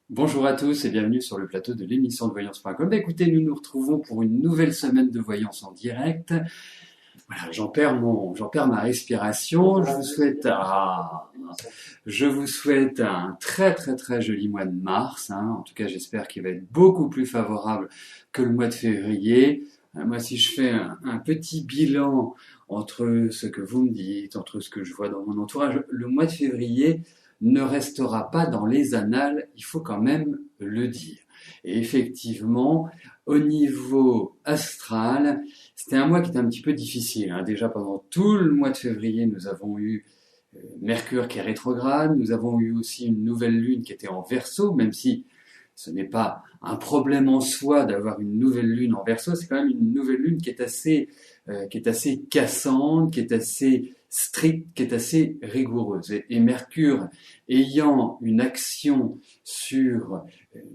Bonjour à tous et bienvenue sur le plateau de l'émission de voyance.com. Écoutez, nous nous retrouvons pour une nouvelle semaine de voyance en direct. Voilà, j'en perds ma respiration. Je vous souhaite un très joli mois de mars. En tout cas, j'espère qu'il va être beaucoup plus favorable que le mois de février. Moi, si je fais un petit bilan entre ce que vous me dites, entre ce que je vois dans mon entourage, le mois de février ne restera pas dans les annales, il faut quand même le dire. Et effectivement, au niveau astral, c'était un mois qui était un petit peu difficile. Déjà pendant tout le mois de février, nous avons eu Mercure qui est rétrograde, nous avons eu aussi une nouvelle lune qui était en Verseau, même si ce n'est pas un problème en soi d'avoir une nouvelle lune en Verseau, c'est quand même une nouvelle lune qui est assez cassante, qui est assez stricte, qui est assez rigoureuse. Et Mercure ayant une action sur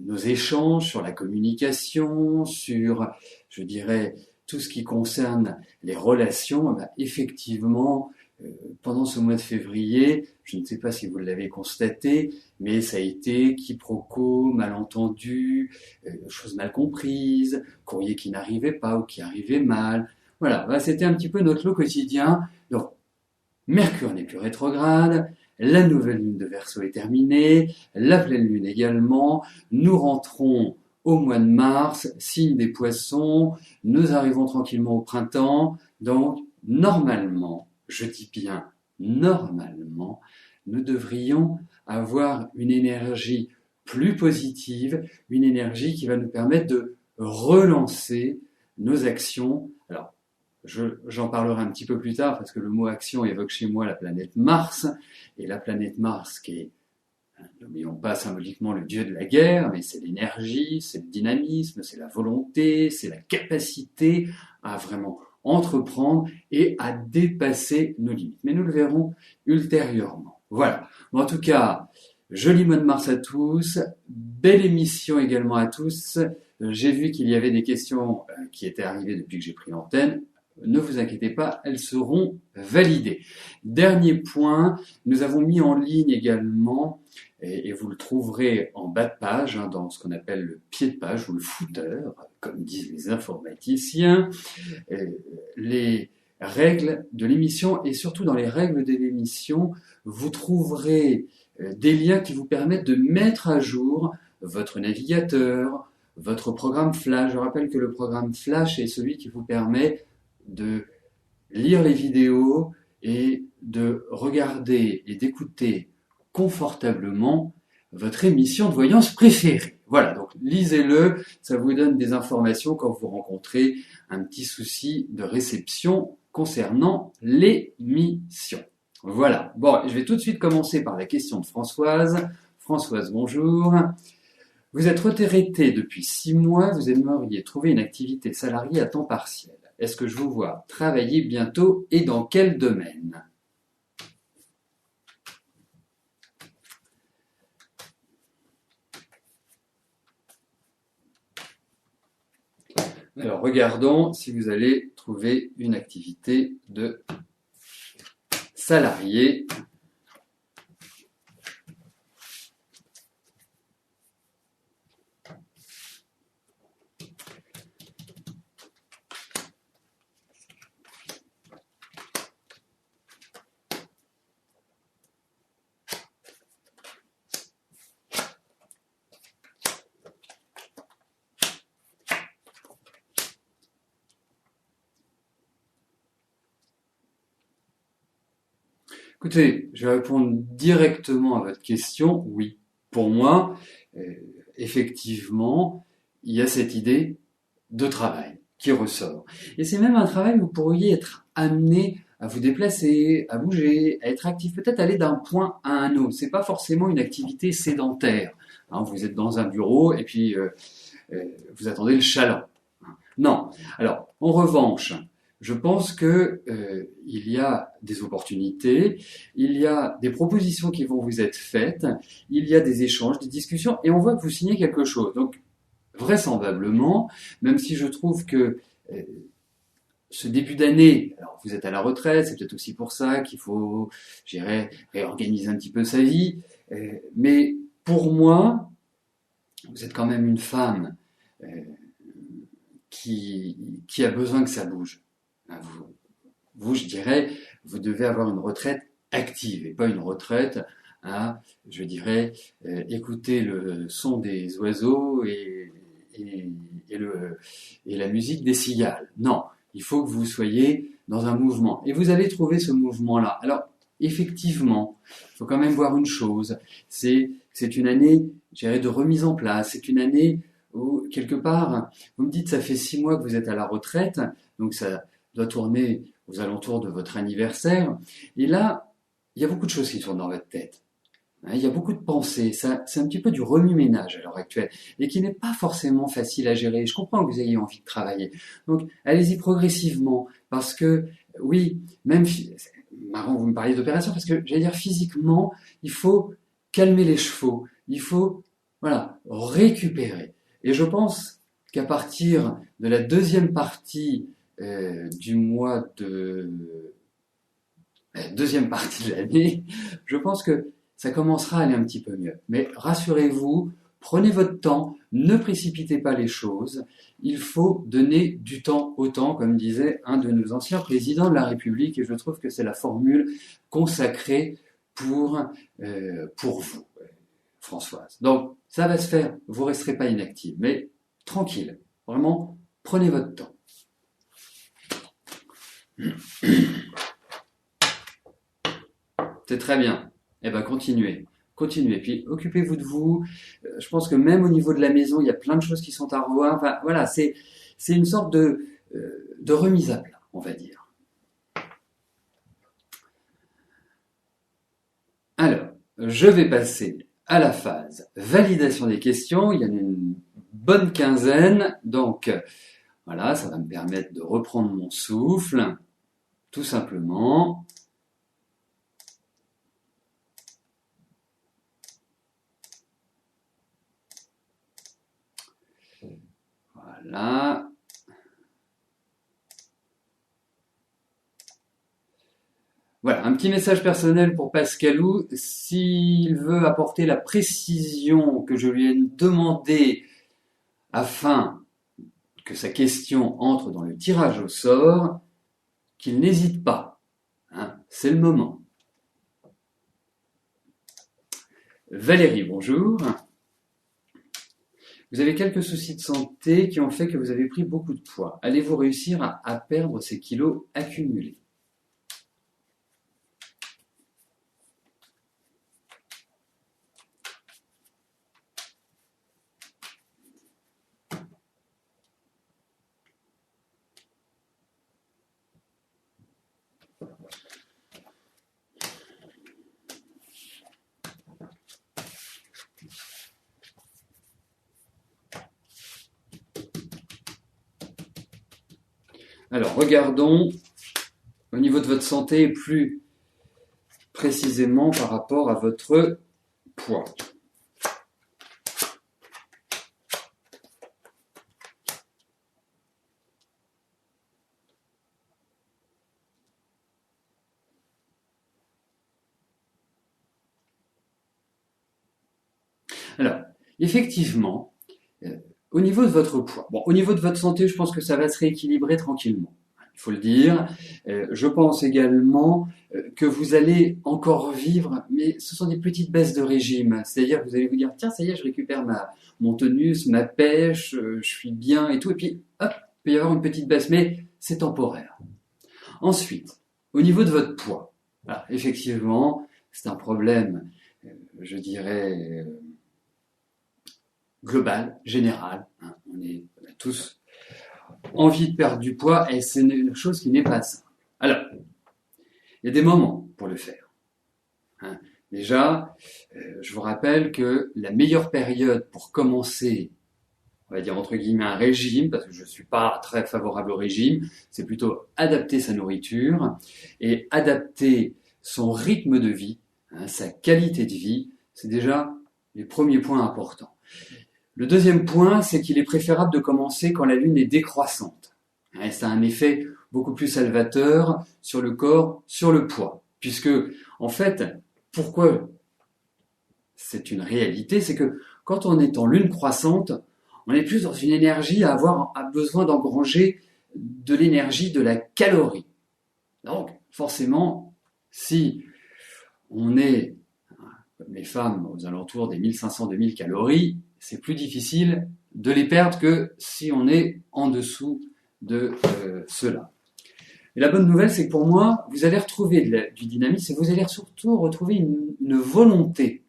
nos échanges, sur la communication, sur, je dirais, tout ce qui concerne les relations, effectivement, pendant ce mois de février, je ne sais pas si vous l'avez constaté, mais ça a été quiproquo, malentendu, choses mal comprises, courrier qui n'arrivait pas ou qui arrivait mal. Voilà, c'était un petit peu notre lot quotidien. Donc, Mercure n'est plus rétrograde, la nouvelle lune de Verseau est terminée, la pleine lune également. Nous rentrons au mois de mars, signe des Poissons, nous arrivons tranquillement au printemps. Donc, normalement, je dis bien normalement, nous devrions avoir une énergie plus positive, une énergie qui va nous permettre de relancer nos actions. Alors, j'en parlerai un petit peu plus tard parce que le mot action évoque chez moi la planète Mars, et la planète Mars qui est, n'oublions pas symboliquement le dieu de la guerre, mais c'est l'énergie, c'est le dynamisme, c'est la volonté, c'est la capacité à vraiment entreprendre et à dépasser nos limites. Mais nous le verrons ultérieurement. Voilà. En tout cas, joli mois de mars à tous, belle émission également à tous. J'ai vu qu'il y avait des questions qui étaient arrivées depuis que j'ai pris l'antenne. Ne vous inquiétez pas, elles seront validées. Dernier point, nous avons mis en ligne également, et vous le trouverez en bas de page, dans ce qu'on appelle le pied de page ou le footer, comme disent les informaticiens, les règles de l'émission, et surtout dans les règles de l'émission, vous trouverez des liens qui vous permettent de mettre à jour votre navigateur, votre programme Flash. Je rappelle que le programme Flash est celui qui vous permet de lire les vidéos et de regarder et d'écouter confortablement votre émission de voyance préférée. Voilà, donc lisez-le, ça vous donne des informations quand vous rencontrez un petit souci de réception concernant l'émission. Voilà, bon, je vais tout de suite commencer par la question de Françoise. Françoise, bonjour. Vous êtes retraitée depuis 6 mois, vous aimeriez trouver une activité salariée à temps partiel. Est-ce que je vous vois travailler bientôt et dans quel domaine? Alors, regardons si vous allez trouver une activité de salarié. Écoutez, je vais répondre directement à votre question. Oui, pour moi, effectivement, il y a cette idée de travail qui ressort. Et c'est même un travail où vous pourriez être amené à vous déplacer, à bouger, à être actif, peut-être aller d'un point à un autre. C'est pas forcément une activité sédentaire. Vous êtes dans un bureau et puis vous attendez le chaland. Non. Alors, en revanche, je pense que il y a des opportunités, il y a des propositions qui vont vous être faites, il y a des échanges, des discussions, et on voit que vous signez quelque chose. Donc, vraisemblablement, même si je trouve que ce début d'année, alors vous êtes à la retraite, c'est peut-être aussi pour ça qu'il faut, je dirais, réorganiser un petit peu sa vie, mais pour moi, vous êtes quand même une femme euh, qui a besoin que ça bouge. Hein, vous, je dirais, vous devez avoir une retraite active et pas une retraite à, je dirais, écouter le son des oiseaux et, et la musique des cigales. Non, il faut que vous soyez dans un mouvement. Et vous allez trouver ce mouvement-là. Alors, effectivement, il faut quand même voir une chose, c'est une année, je dirais, de remise en place, c'est une année où, quelque part, vous me dites, ça fait 6 mois que vous êtes à la retraite, donc ça doit tourner aux alentours de votre anniversaire, et là, il y a beaucoup de choses qui tournent dans votre tête. Il y a beaucoup de pensées, c'est un petit peu du remue-ménage à l'heure actuelle, et qui n'est pas forcément facile à gérer. Je comprends que vous ayez envie de travailler. Donc, allez-y progressivement, parce que, oui, même, c'est marrant, vous me parliez d'opération, parce que, j'allais dire, physiquement, il faut calmer les chevaux, il faut, voilà, récupérer. Et je pense qu'à partir de la deuxième partie du mois de... deuxième partie de l'année, je pense que ça commencera à aller un petit peu mieux. Mais rassurez-vous, prenez votre temps, ne précipitez pas les choses. Il faut donner du temps au temps, comme disait un de nos anciens présidents de la République, et je trouve que c'est la formule consacrée pour vous, Françoise. Donc, ça va se faire, vous ne resterez pas inactive, mais tranquille, vraiment, prenez votre temps. C'est très bien. Eh ben, continuez. Continuez. Puis, occupez-vous de vous. Je pense que même au niveau de la maison, il y a plein de choses qui sont à revoir. Enfin, voilà, c'est une sorte de remise à plat, on va dire. Alors, je vais passer à la phase validation des questions. Il y en a une bonne quinzaine. Donc, voilà, ça va me permettre de reprendre mon souffle, tout simplement. Voilà. Voilà, un petit message personnel pour Pascalou. S'il veut apporter la précision que je lui ai demandé afin que sa question entre dans le tirage au sort, qu'il n'hésite pas. Hein, c'est le moment. Valérie, bonjour. Vous avez quelques soucis de santé qui ont fait que vous avez pris beaucoup de poids. Allez-vous réussir à perdre ces kilos accumulés? Alors, regardons au niveau de votre santé et plus précisément par rapport à votre poids. Alors, effectivement, au niveau de votre poids, bon, au niveau de votre santé, je pense que ça va se rééquilibrer tranquillement. Il faut le dire. Je pense également que vous allez encore vivre, mais ce sont des petites baisses de régime. C'est-à-dire que vous allez vous dire, tiens, ça y est, je récupère mon tonus, ma pêche, je suis bien et tout. Et puis, hop, il peut y avoir une petite baisse, mais c'est temporaire. Ensuite, au niveau de votre poids, voilà, effectivement, c'est un problème, je dirais, global, général. Hein. On a tous envie de perdre du poids et c'est une chose qui n'est pas simple. Alors, il y a des moments pour le faire. Hein. Déjà, je vous rappelle que la meilleure période pour commencer, on va dire entre guillemets un régime, parce que je ne suis pas très favorable au régime, c'est plutôt adapter sa nourriture et adapter son rythme de vie, hein, sa qualité de vie, c'est déjà les premiers points importants. Le deuxième point, c'est qu'il est préférable de commencer quand la lune est décroissante. Et ça a un effet beaucoup plus salvateur sur le corps, sur le poids. Puisque, en fait, pourquoi c'est une réalité, c'est que quand on est en lune croissante, on est plus dans une énergie à besoin d'engranger de l'énergie, de la calorie. Donc, forcément, si on est, comme les femmes, aux alentours des 1500-2000 calories, c'est plus difficile de les perdre que si on est en dessous de cela. Et la bonne nouvelle, c'est que pour moi, vous allez retrouver du dynamisme et vous allez surtout retrouver une volonté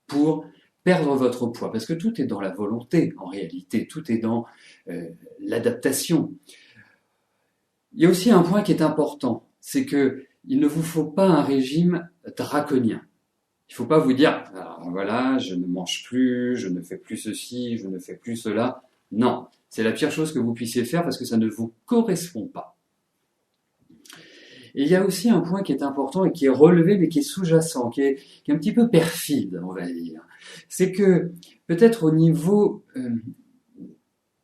pour perdre votre poids. Parce que tout est dans la volonté, en réalité. Tout est dans l'adaptation. Il y a aussi un point qui est important, c'est que il ne vous faut pas un régime draconien. Il ne faut pas vous dire, alors voilà, je ne mange plus, je ne fais plus ceci, je ne fais plus cela. Non, c'est la pire chose que vous puissiez faire parce que ça ne vous correspond pas. Et il y a aussi un point qui est important et qui est relevé mais qui est sous-jacent, qui est un petit peu perfide, on va dire. C'est que peut-être au niveau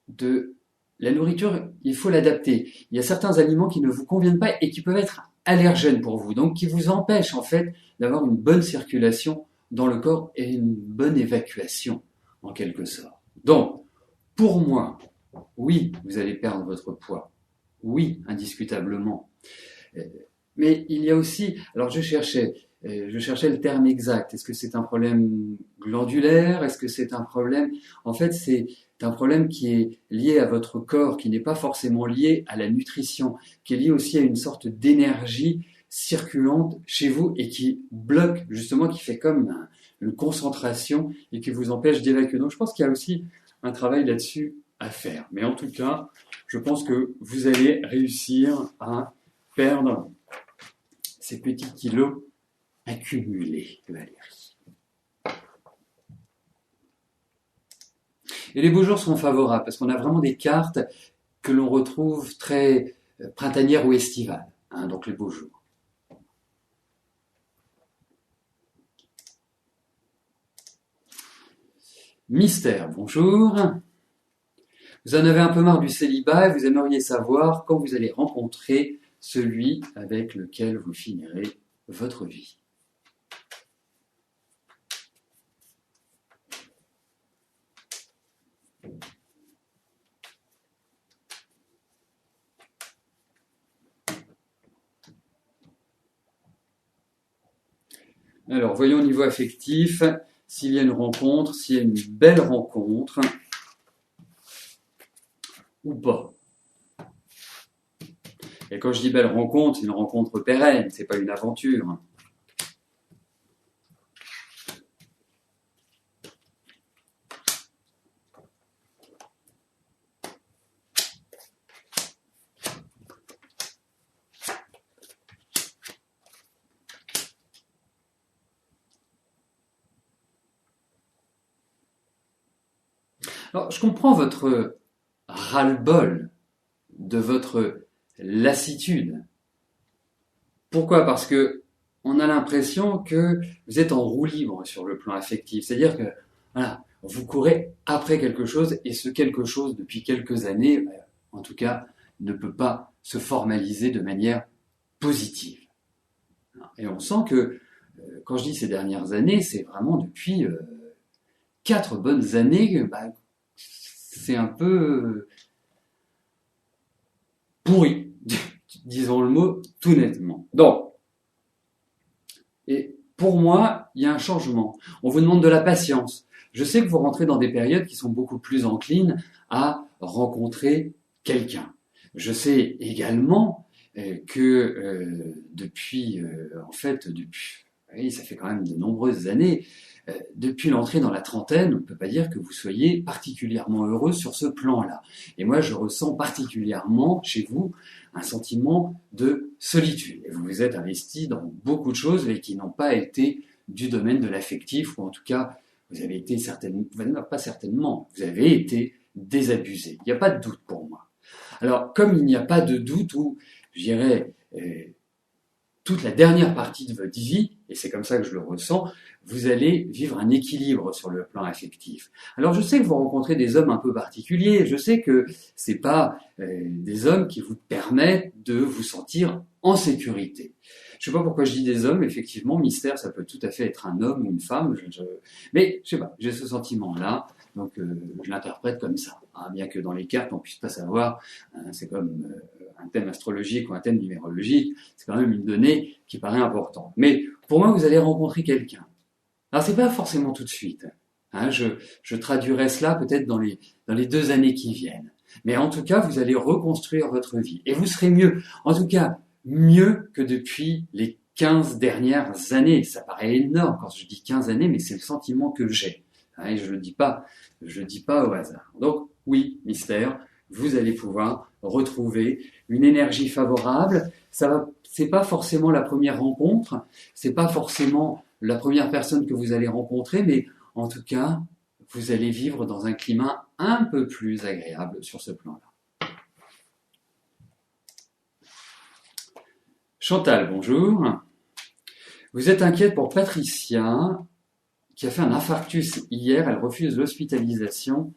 de la nourriture, il faut l'adapter. Il y a certains aliments qui ne vous conviennent pas et qui peuvent être allergènes pour vous, donc qui vous empêchent en fait d'avoir une bonne circulation dans le corps et une bonne évacuation, en quelque sorte. Donc, pour moi, oui, vous allez perdre votre poids. Oui, indiscutablement. Mais il y a aussi, alors je cherchais le terme exact. Est-ce que c'est un problème glandulaire? Est-ce que c'est un problème... En fait, c'est un problème qui est lié à votre corps, qui n'est pas forcément lié à la nutrition, qui est lié aussi à une sorte d'énergie circulante chez vous et qui bloque, justement, qui fait comme une concentration et qui vous empêche d'évacuer. Donc je pense qu'il y a aussi un travail là-dessus à faire. Mais en tout cas, je pense que vous allez réussir à perdre ces petits kilos accumulés, Valérie. Et les beaux jours sont favorables parce qu'on a vraiment des cartes que l'on retrouve très printanières ou estivales, hein, donc les beaux jours. Mystère, bonjour. Vous en avez un peu marre du célibat et vous aimeriez savoir quand vous allez rencontrer celui avec lequel vous finirez votre vie. Alors, voyons au niveau affectif, s'il y a une rencontre, s'il y a une belle rencontre, ou pas. Et quand je dis belle rencontre, c'est une rencontre pérenne, c'est pas une aventure. Alors, je comprends votre ras-le-bol de votre lassitude. Pourquoi? Parce que on a l'impression que vous êtes en roue libre sur le plan affectif. C'est-à-dire que, voilà, vous courez après quelque chose et ce quelque chose, depuis quelques années, en tout cas, ne peut pas se formaliser de manière positive. Et on sent que, quand je dis ces dernières années, c'est vraiment depuis 4 bonnes années, c'est un peu pourri, disons le mot tout nettement. Donc, et pour moi, il y a un changement. On vous demande de la patience. Je sais que vous rentrez dans des périodes qui sont beaucoup plus enclines à rencontrer quelqu'un. Je sais également que depuis, oui, ça fait quand même de nombreuses années, depuis l'entrée dans la trentaine, on ne peut pas dire que vous soyez particulièrement heureux sur ce plan-là. Et moi, je ressens particulièrement chez vous un sentiment de solitude. Et vous vous êtes investi dans beaucoup de choses, mais qui n'ont pas été du domaine de l'affectif, ou en tout cas, vous avez été vous avez été désabusé. Il n'y a pas de doute pour moi. Alors, comme il n'y a pas de doute, ou je dirais toute la dernière partie de votre vie, et c'est comme ça que je le ressens, vous allez vivre un équilibre sur le plan affectif. Alors je sais que vous rencontrez des hommes un peu particuliers, je sais que c'est pas des hommes qui vous permettent de vous sentir en sécurité. je sais pas pourquoi je dis des hommes, effectivement, mystère, ça peut tout à fait être un homme ou une femme, mais je sais pas, j'ai ce sentiment-là, donc je l'interprète comme ça, hein, bien que dans les cartes, on puisse pas savoir, hein, c'est comme un thème astrologique ou un thème numérologique, c'est quand même une donnée qui paraît importante. Mais pour moi, vous allez rencontrer quelqu'un. Alors, c'est pas forcément tout de suite, hein, je traduirai cela peut-être dans les 2 années qui viennent. Mais en tout cas, vous allez reconstruire votre vie. Et vous serez mieux. En tout cas, mieux que depuis les 15 dernières années. Ça paraît énorme quand je dis 15 années, mais c'est le sentiment que j'ai. Et je le dis pas au hasard. Donc, oui, mystère, vous allez pouvoir retrouver une énergie favorable. C'est pas forcément la première rencontre. C'est pas forcément la première personne que vous allez rencontrer, mais en tout cas, vous allez vivre dans un climat un peu plus agréable sur ce plan-là. Chantal, bonjour. Vous êtes inquiète pour Patricia, qui a fait un infarctus hier, elle refuse l'hospitalisation.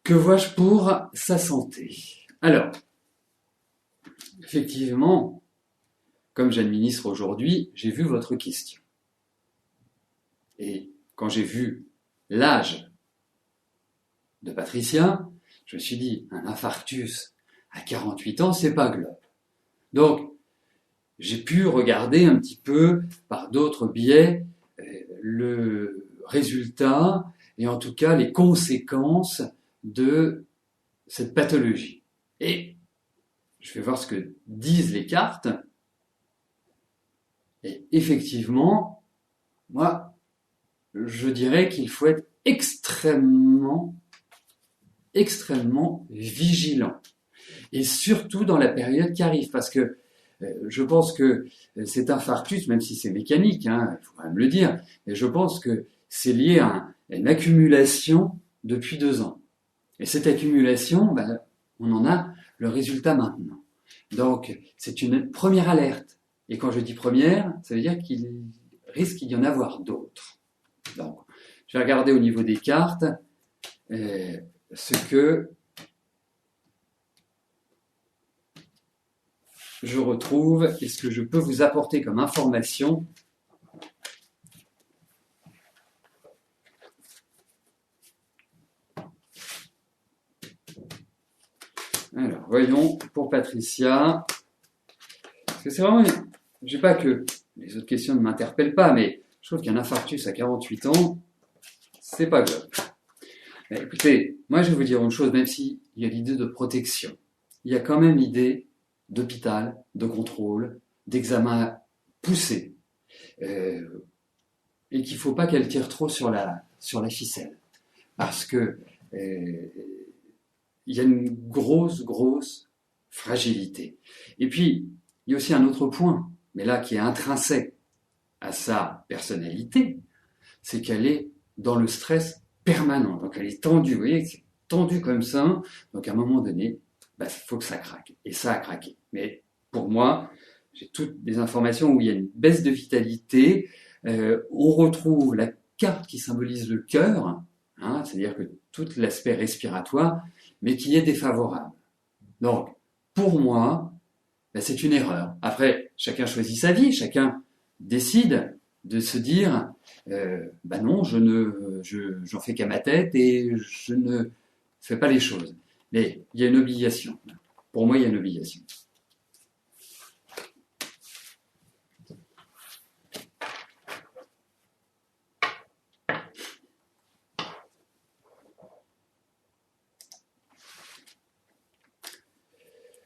Que vois-je pour sa santé? Alors, effectivement, comme j'administre aujourd'hui, j'ai vu votre question. Et quand j'ai vu l'âge de Patricia, je me suis dit, un infarctus à 48 ans, c'est pas globe. Donc, j'ai pu regarder un petit peu par d'autres biais le résultat et en tout cas les conséquences de cette pathologie. Et je vais voir ce que disent les cartes. Et effectivement, moi, je dirais qu'il faut être extrêmement vigilant. Et surtout dans la période qui arrive, parce que je pense que cet infarctus, même si c'est mécanique, hein, il faut quand même le dire, mais je pense que c'est lié à une accumulation depuis 2 ans. Et cette accumulation, ben, on en a le résultat maintenant. Donc, c'est une première alerte. Et quand je dis première, ça veut dire qu'il risque d'y en avoir d'autres. Donc, je vais regarder au niveau des cartes ce que je retrouve et ce que je peux vous apporter comme information. Alors, voyons pour Patricia. Parce que c'est vraiment, je sais pas que les autres questions ne m'interpellent pas, mais je trouve qu'un infarctus à 48 ans, c'est pas grave. Mais écoutez, moi je vais vous dire une chose, même s'il y a l'idée de protection, il y a quand même l'idée d'hôpital, de contrôle, d'examen poussé, et qu'il ne faut pas qu'elle tire trop sur la ficelle, parce que il y a une grosse fragilité. Et puis, il y a aussi un autre point, mais là qui est intrinsèque à sa personnalité, c'est qu'elle est dans le stress permanent. Donc elle est tendue, vous voyez, c'est tendu comme ça. Donc à un moment donné, il faut que ça craque. Et ça a craqué. Mais pour moi, j'ai toutes des informations où il y a une baisse de vitalité. On retrouve la carte qui symbolise le cœur, hein, c'est-à-dire que tout l'aspect respiratoire, mais qui est défavorable. Donc, pour moi, c'est une erreur. Après, chacun choisit sa vie, chacun décide de se dire non, j'en fais qu'à ma tête et je ne fais pas les choses. Mais il y a une obligation. Pour moi, il y a une obligation.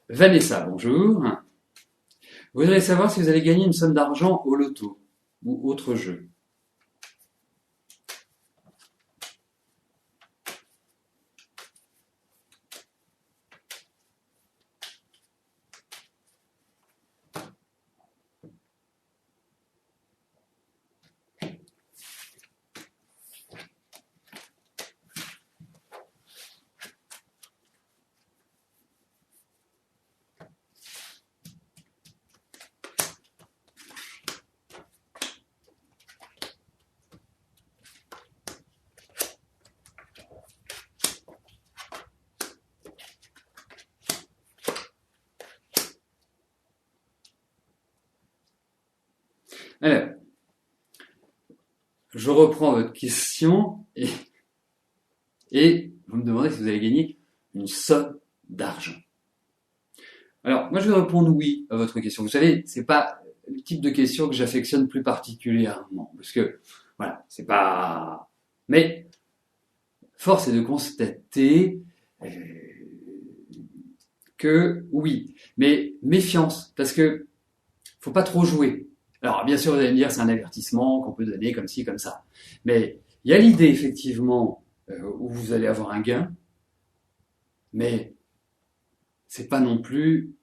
Vanessa, bonjour. Vous voudriez savoir si vous allez gagner une somme d'argent au loto ou autre jeu. Alors, je reprends votre question et vous me demandez si vous allez gagner une somme d'argent. Alors, moi je vais répondre oui à votre question. Vous savez, c'est pas le type de question que j'affectionne plus particulièrement, parce que, voilà, c'est pas... Mais, force est de constater que oui, mais méfiance, parce que faut pas trop jouer. Alors, bien sûr, vous allez me dire, c'est un avertissement qu'on peut donner comme ci, comme ça. Mais il y a l'idée, effectivement, où vous allez avoir un gain, mais c'est pas non plus,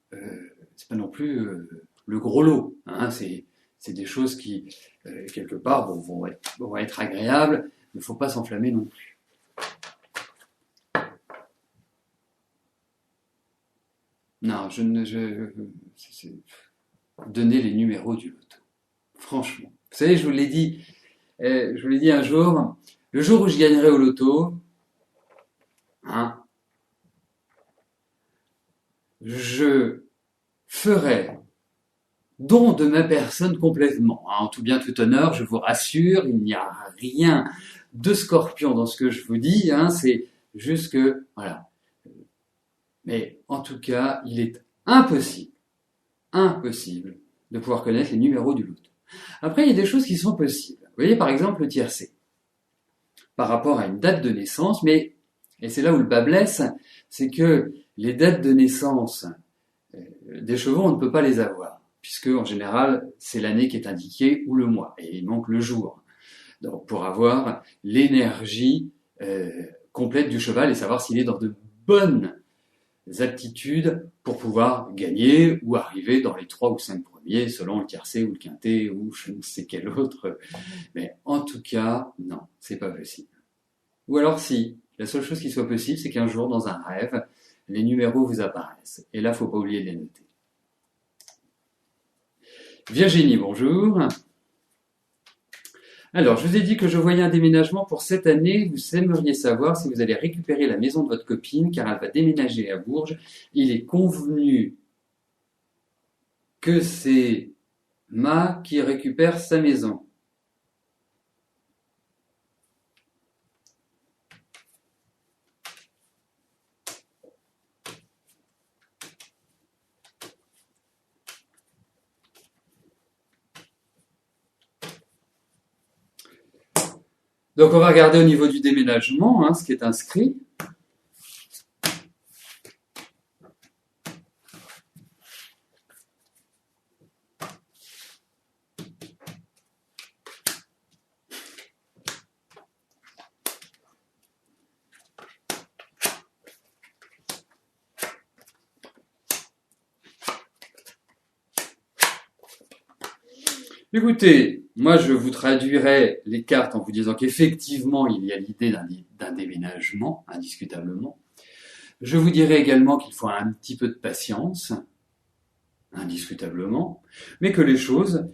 le gros lot. Hein. C'est des choses qui, quelque part, bon, vont être agréables, mais faut pas s'enflammer non plus. Non, donner les numéros du loto. Franchement. Vous savez, je vous l'ai dit un jour, le jour où je gagnerai au loto, hein, je ferai don de ma personne complètement. En tout bien, tout honneur, je vous rassure, il n'y a rien de scorpion dans ce que je vous dis, hein, c'est juste que, voilà. Mais en tout cas, il est impossible de pouvoir connaître les numéros du loto. Après, il y a des choses qui sont possibles. Vous voyez, par exemple, le tiercé. Par rapport à une date de naissance, mais, et c'est là où le bas blesse, c'est que les dates de naissance des chevaux, on ne peut pas les avoir, puisque en général, c'est l'année qui est indiquée ou le mois, et il manque le jour. Donc, pour avoir l'énergie complète du cheval et savoir s'il est dans de bonnes aptitudes pour pouvoir gagner ou arriver dans les 3 ou 5 premiers, selon le tiercé ou le quintet ou je ne sais quel autre. Mais en tout cas, non, c'est pas possible. Ou alors si, la seule chose qui soit possible, c'est qu'un jour, dans un rêve, les numéros vous apparaissent. Et là, faut pas oublier de les noter. Virginie, bonjour. Alors, je vous ai dit que je voyais un déménagement pour cette année. Vous aimeriez savoir si vous allez récupérer la maison de votre copine, car elle va déménager à Bourges. Il est convenu que c'est Ma qui récupère sa maison. Donc, on va regarder au niveau du déménagement, hein, ce qui est inscrit. Écoutez, moi je vous traduirai les cartes en vous disant qu'effectivement il y a l'idée d'un déménagement, indiscutablement. Je vous dirai également qu'il faut un petit peu de patience, indiscutablement, mais que les choses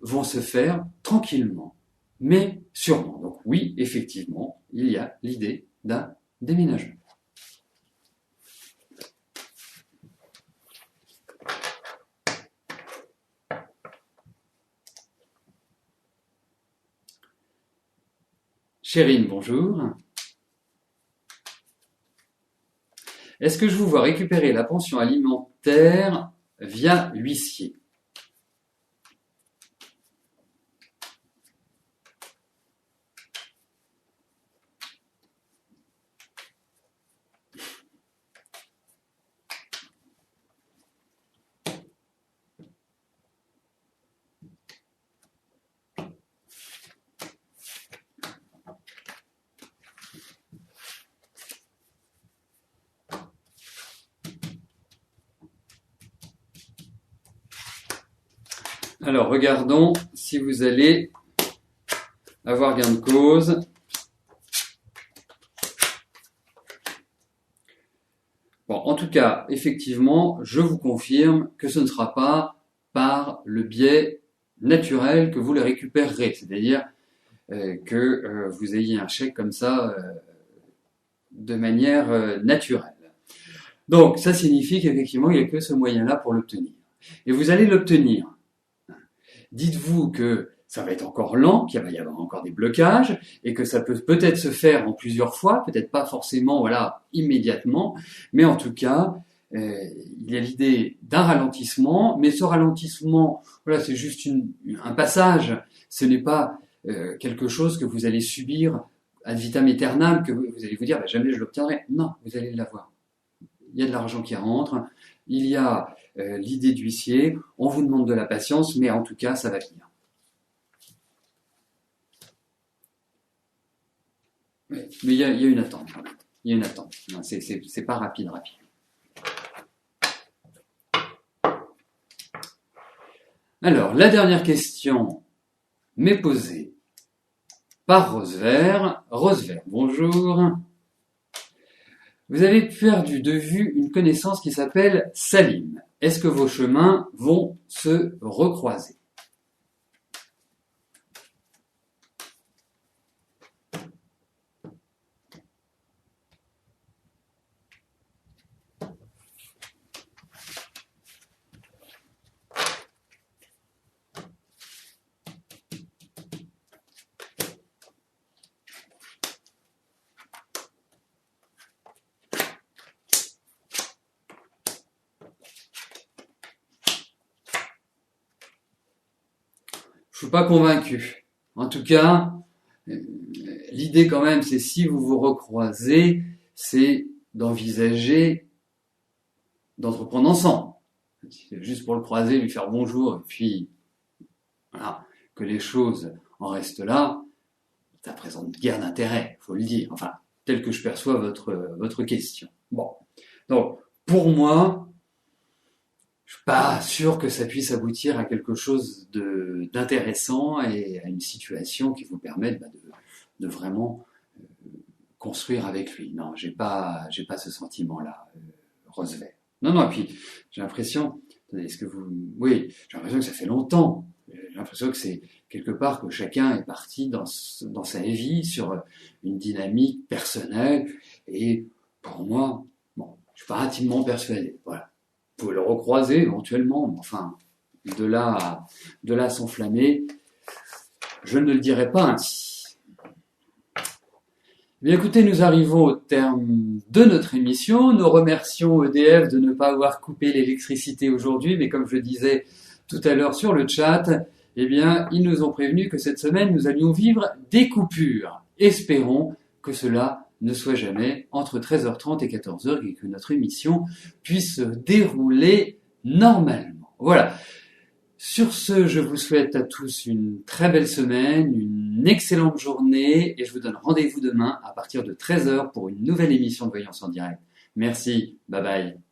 vont se faire tranquillement, mais sûrement. Donc oui, effectivement, il y a l'idée d'un déménagement. Chérine, bonjour. Est-ce que je vous vois récupérer la pension alimentaire via l'huissier? Alors, regardons si vous allez avoir gain de cause. Bon, en tout cas, effectivement, je vous confirme que ce ne sera pas par le biais naturel que vous les récupérerez, c'est-à-dire que vous ayez un chèque comme ça de manière naturelle. Donc, ça signifie qu'effectivement, il n'y a que ce moyen-là pour l'obtenir. Et vous allez l'obtenir. dites-vous que ça va être encore lent, qu'il va y avoir encore des blocages, et que ça peut peut-être se faire en plusieurs fois, peut-être pas forcément, voilà, immédiatement, mais en tout cas, il y a l'idée d'un ralentissement, mais ce ralentissement, voilà, c'est juste un passage, ce n'est pas quelque chose que vous allez subir ad vitam aeternam, que vous allez vous dire, bah, jamais je l'obtiendrai. Non, vous allez l'avoir. Il y a de l'argent qui rentre, il y a l'idée d'huissier, on vous demande de la patience, mais en tout cas, ça va venir. Mais il y a une attente. Il y a une attente. C'est pas rapide. Alors, la dernière question m'est posée par Rosevert. Rosevert, bonjour. Vous avez perdu de vue une connaissance qui s'appelle Salim. Est-ce que vos chemins vont se recroiser? Je suis pas convaincu. En tout cas, l'idée quand même, c'est si vous vous recroisez, c'est d'envisager d'entreprendre ensemble. Juste pour le croiser, lui faire bonjour, et puis voilà, que les choses en restent là, ça présente guère d'intérêt, faut le dire. Enfin, tel que je perçois votre question. Bon, donc pour moi, je suis pas sûr que ça puisse aboutir à quelque chose d'intéressant et à une situation qui vous permette de vraiment construire avec lui. Non, j'ai pas ce sentiment-là, Roosevelt. Non, et puis j'ai l'impression, est-ce que vous, oui, j'ai l'impression que ça fait longtemps. J'ai l'impression que c'est quelque part que chacun est parti dans sa vie sur une dynamique personnelle et pour moi, bon, je suis pas intimement persuadé. Voilà. Vous pouvez le recroiser éventuellement, mais enfin, de là à s'enflammer, je ne le dirai pas ainsi. Bien écoutez, nous arrivons au terme de notre émission. Nous remercions EDF de ne pas avoir coupé l'électricité aujourd'hui, mais comme je le disais tout à l'heure sur le chat, eh bien, ils nous ont prévenu que cette semaine, nous allions vivre des coupures. Espérons que cela ne soit jamais entre 13h30 et 14h et que notre émission puisse se dérouler normalement. Voilà. Sur ce, je vous souhaite à tous une très belle semaine, une excellente journée et je vous donne rendez-vous demain à partir de 13h pour une nouvelle émission de Voyance en direct. Merci, bye bye.